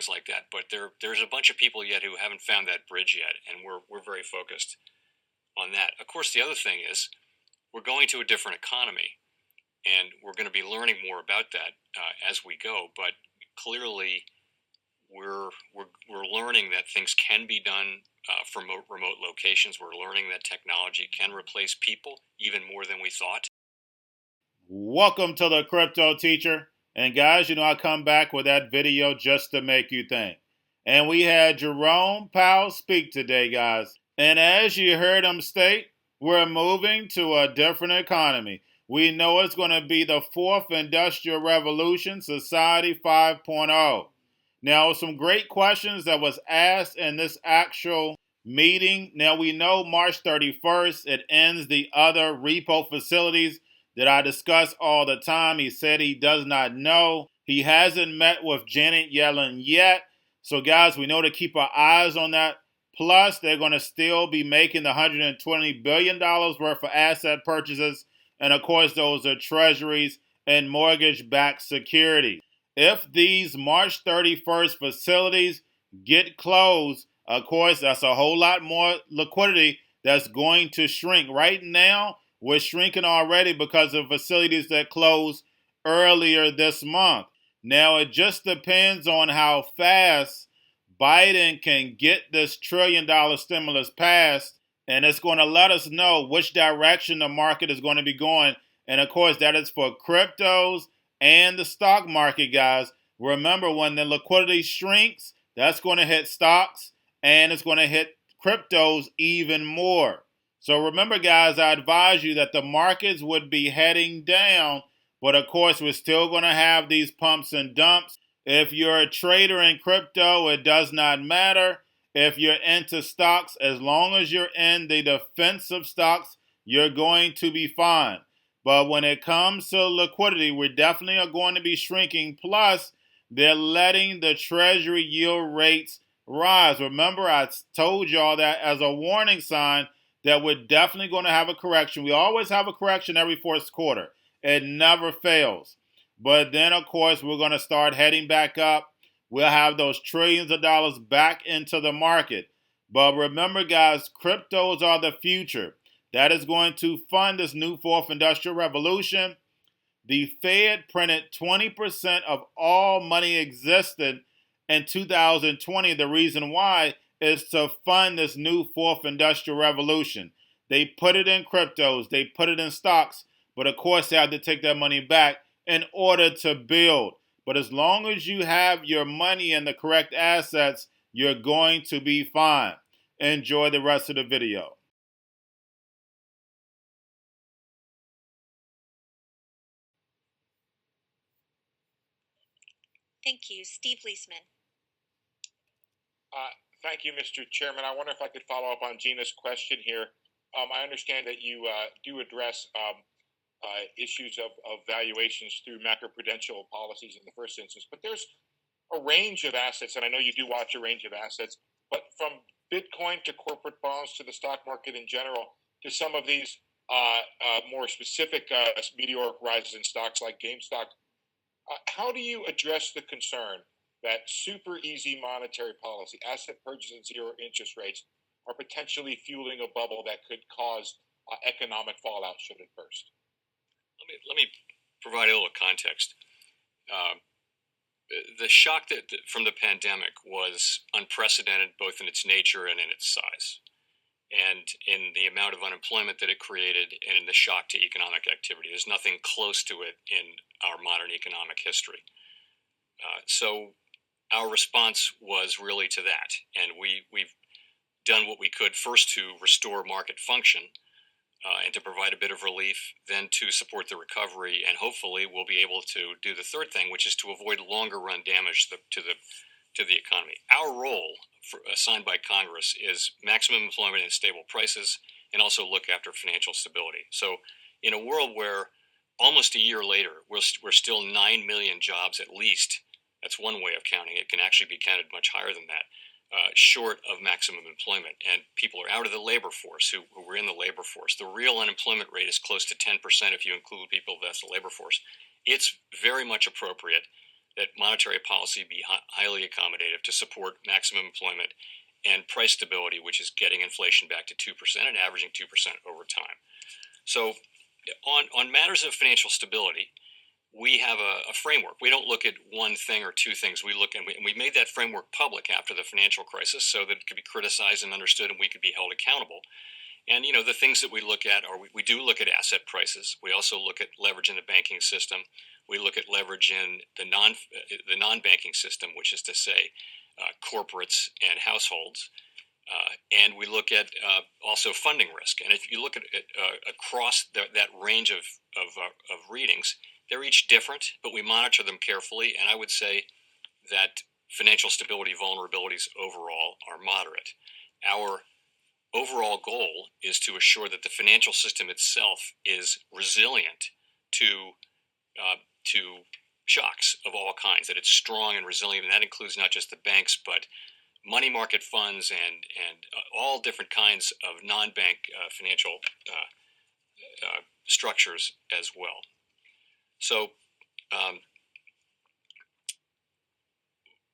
things like that. But there's a bunch of people yet who haven't found that bridge yet, and we're very focused on that. Of course, the other thing is we're going to a different economy, and we're going to be learning more about that as we go. But clearly, we're learning that things can be done from remote locations. We're learning that technology can replace people even more than we thought. Welcome to the Crypto Teacher. And guys, I come back with that video just to make you think. And we had Jerome Powell speak today, guys. And as you heard him state, we're moving to a different economy. We know it's going to be the fourth industrial revolution, Society 5.0. Now, some great questions that was asked in this actual meeting. Now, we know March 31st, it ends the other repo facilities that I discuss all the time. He said he does not know. He hasn't met with Janet Yellen yet. So, guys, we know to keep our eyes on that. Plus, they're going to still be making the $120 billion worth of asset purchases. And, of course, those are treasuries and mortgage-backed securities. If these March 31st facilities get closed, of course, that's a whole lot more liquidity that's going to shrink. Right now, we're shrinking already because of facilities that closed earlier this month. Now, it just depends on how fast Biden can get this $1 trillion stimulus passed, and it's going to let us know which direction the market is going to be going. And, of course, that is for cryptos and the stock market, guys. Remember, when the liquidity shrinks, that's going to hit stocks, and it's going to hit cryptos even more. So remember, guys, I advise you that the markets would be heading down, but of course, we're still going to have these pumps and dumps. If you're a trader in crypto, it does not matter. If you're into stocks, as long as you're in the defensive stocks, you're going to be fine. But when it comes to liquidity, we definitely are going to be shrinking. Plus, they're letting the treasury yield rates rise. Remember, I told y'all that as a warning sign that we're definitely going to have a correction. We always have a correction every fourth quarter. It never fails. But then, of course, we're going to start heading back up. We'll have those trillions of dollars back into the market. But remember, guys, cryptos are the future. That is going to fund this new fourth industrial revolution. The Fed printed 20% of all money existed in 2020. The reason why is to fund this new fourth industrial revolution. They put it in cryptos, they put it in stocks, but of course they have to take that money back in order to build. But as long as you have your money in the correct assets, you're going to be fine. Enjoy the rest of the video. Thank you. Steve Leisman. Thank you, Mr. Chairman. I wonder if I could follow up on Gina's question here. I understand that you do address issues of valuations through macroprudential policies in the first instance, but there's a range of assets, and I know you do watch a range of assets, but from Bitcoin to corporate bonds to the stock market in general to some of these more specific meteoric rises in stocks like GameStop, how do you address the concern that super easy monetary policy, asset purchases and zero interest rates are potentially fueling a bubble that could cause economic fallout should it burst? Let me provide a little context. The shock from the pandemic was unprecedented, both in its nature and in its size, and in the amount of unemployment that it created, and in the shock to economic activity. There's nothing close to it in our modern economic history. So our response was really to that, and we've done what we could first to restore market function and to provide a bit of relief, then to support the recovery, and hopefully we'll be able to do the third thing, which is to avoid longer run damage to the economy. Our role assigned by Congress is maximum employment and stable prices, and also look after financial stability. So in a world where almost a year later, we're still 9 million jobs at least, that's one way of counting. It can actually be counted much higher than that, short of maximum employment. And people are out of the labor force who were in the labor force. The real unemployment rate is close to 10% if you include people that's the labor force. It's very much appropriate that monetary policy be highly accommodative to support maximum employment and price stability, which is getting inflation back to 2% and averaging 2% over time. So on matters of financial stability, we have a framework. We don't look at one thing or two things. We look, and we made that framework public after the financial crisis so that it could be criticized and understood and we could be held accountable. And, the things that we look at are we do look at asset prices. We also look at leverage in the banking system. We look at leverage in the non-banking system, which is to say corporates and households. And we look at also funding risk. And if you look at it across that range of readings, they're each different, but we monitor them carefully. And I would say that financial stability vulnerabilities overall are moderate. Our overall goal is to assure that the financial system itself is resilient to shocks of all kinds, that it's strong and resilient, and that includes not just the banks, but money market funds and all different kinds of non-bank financial structures as well. So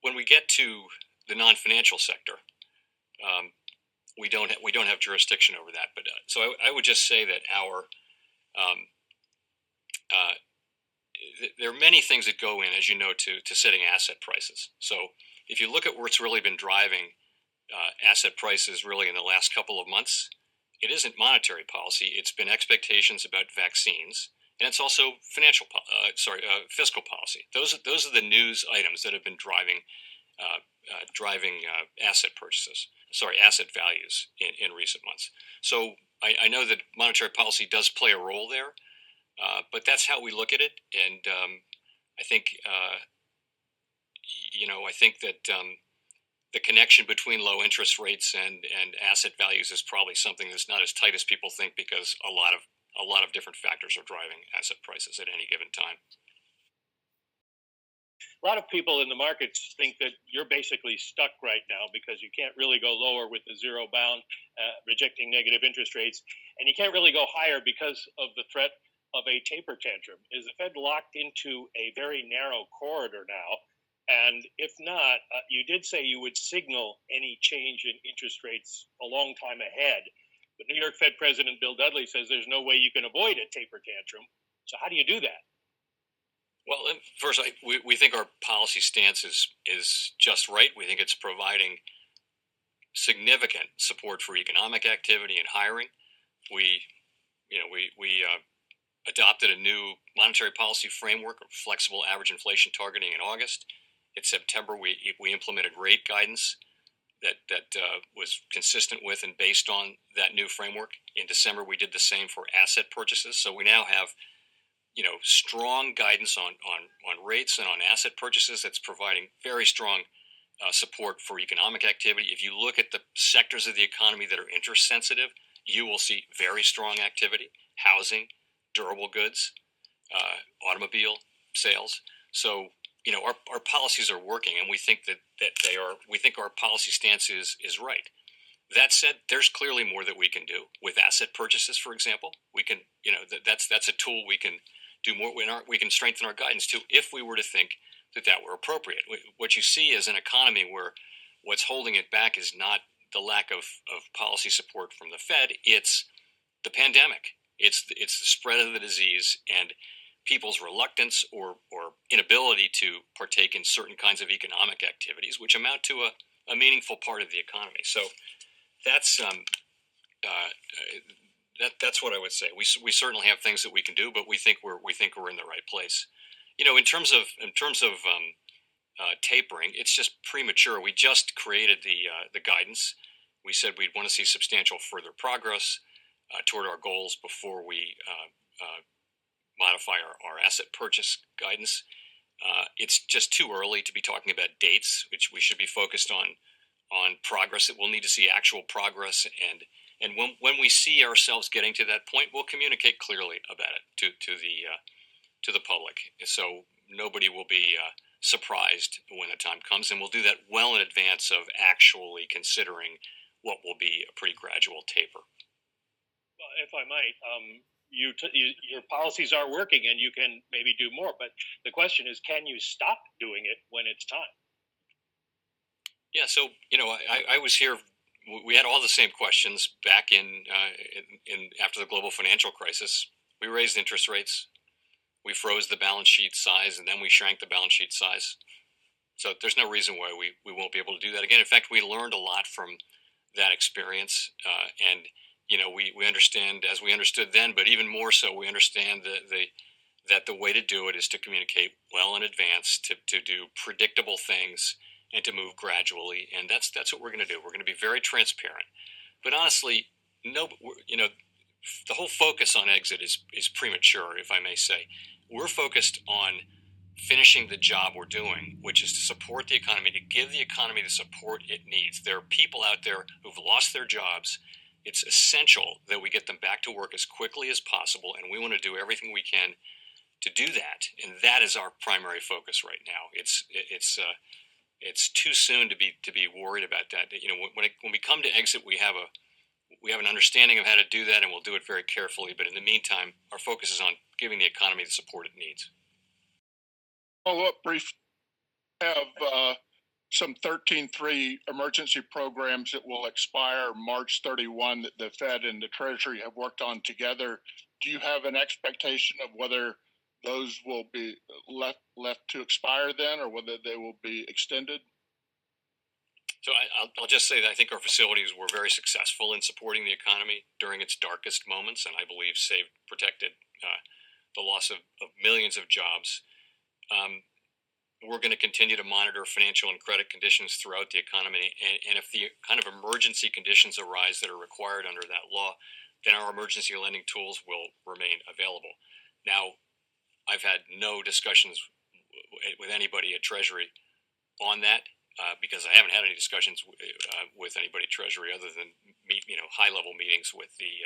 when we get to the non-financial sector, we don't have jurisdiction over that. But so I would just say that there are many things that go in, as you know, to setting asset prices. So if you look at what's really been driving asset prices really in the last couple of months, it isn't monetary policy. It's been expectations about vaccines, and it's also fiscal policy. Those are the news items that have been driving asset values in recent months. So I know that monetary policy does play a role there, but that's how we look at it. And I think that the connection between low interest rates and asset values is probably something that's not as tight as people think, because a lot of different factors are driving asset prices at any given time. A lot of people in the markets think that you're basically stuck right now because you can't really go lower with the zero bound, rejecting negative interest rates, and you can't really go higher because of the threat of a taper tantrum. Is the Fed locked into a very narrow corridor now? And if not, you did say you would signal any change in interest rates a long time ahead. But New York Fed President Bill Dudley says there's no way you can avoid a taper tantrum. So how do you do that? Well, first, we think our policy stance is just right. We think it's providing significant support for economic activity and hiring. We adopted a new monetary policy framework of flexible average inflation targeting in August. In September, we implemented rate guidance that was consistent with and based on that new framework. In December, we did the same for asset purchases. So we now have strong guidance on rates and on asset purchases that's providing very strong support for economic activity. If you look at the sectors of the economy that are interest sensitive, you will see very strong activity: housing, durable goods, automobile sales. So our policies are working, and we think that they are. We think our policy stance is right. That said, there's clearly more that we can do with asset purchases. For example, we can that's a tool we can do more. We can strengthen our guidance too if we were to think that were appropriate. What you see is an economy where what's holding it back is not the lack of policy support from the Fed. It's the pandemic. It's the spread of the disease and people's reluctance or inability to partake in certain kinds of economic activities, which amount to a meaningful part of the economy. So that's that's what I would say. We certainly have things that we can do, but we think we're in the right place. In terms of tapering, it's just premature. We just created the guidance. We said we'd want to see substantial further progress toward our goals before we modify our asset purchase guidance. It's just too early to be talking about dates, which we should be focused on progress. That we'll need to see actual progress, and when we see ourselves getting to that point, we'll communicate clearly about it to the public, so nobody will be surprised when the time comes, and we'll do that well in advance of actually considering what will be a pretty gradual taper. Well, if I might, your policies are working and you can maybe do more. But the question is, can you stop doing it when it's time? Yeah, so I was here. We had all the same questions back in after the global financial crisis. We raised interest rates, we froze the balance sheet size, and then we shrank the balance sheet size. So there's no reason why we won't be able to do that again. In fact, we learned a lot from that experience, and we understand, as we understood then, but even more so, we understand that the way to do it is to communicate well in advance, to do predictable things, and to move gradually. And that's what we're going to do. We're going to be very transparent. But honestly, the whole focus on exit is premature, if I may say. We're focused on finishing the job we're doing, which is to support the economy, to give the economy the support it needs. There are people out there who've lost their jobs. It's essential that we get them back to work as quickly as possible, and we want to do everything we can to do that. And that is our primary focus right now. It's too soon to be worried about that. When we come to exit, we have an understanding of how to do that, and we'll do it very carefully. But in the meantime, our focus is on giving the economy the support it needs. Follow-up brief. Have some 13.3 emergency programs that will expire March 31 that the Fed and the Treasury have worked on together. Do you have an expectation of whether those will be left to expire then, or whether they will be extended? So I'll just say that I think our facilities were very successful in supporting the economy during its darkest moments, and I believe protected the loss of millions of jobs. We're going to continue to monitor financial and credit conditions throughout the economy, and if the kind of emergency conditions arise that are required under that law, then our emergency lending tools will remain available. Now, I've had no discussions with anybody at Treasury on that because I haven't had any discussions with anybody at Treasury other than high-level meetings with the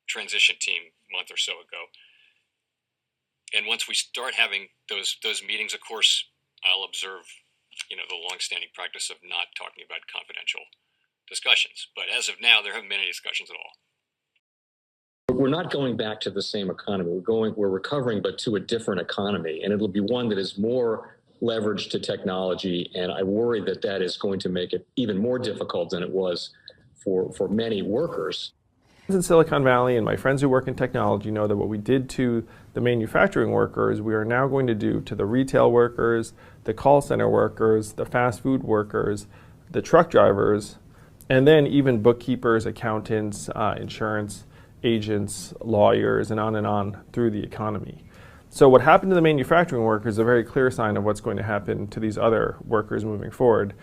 transition team a month or so ago. And once we start having those meetings, of course, I'll observe, the longstanding practice of not talking about confidential discussions. But as of now, there haven't been any discussions at all. We're not going back to the same economy. We're recovering, but to a different economy, and it'll be one that is more leveraged to technology. And I worry that is going to make it even more difficult than it was for many workers. In Silicon Valley, and my friends who work in technology know that what we did to the manufacturing workers, we are now going to do to the retail workers, the call center workers, the fast food workers, the truck drivers, and then even bookkeepers, accountants, insurance agents, lawyers, and on through the economy. So what happened to the manufacturing workers is a very clear sign of what's going to happen to these other workers moving forward.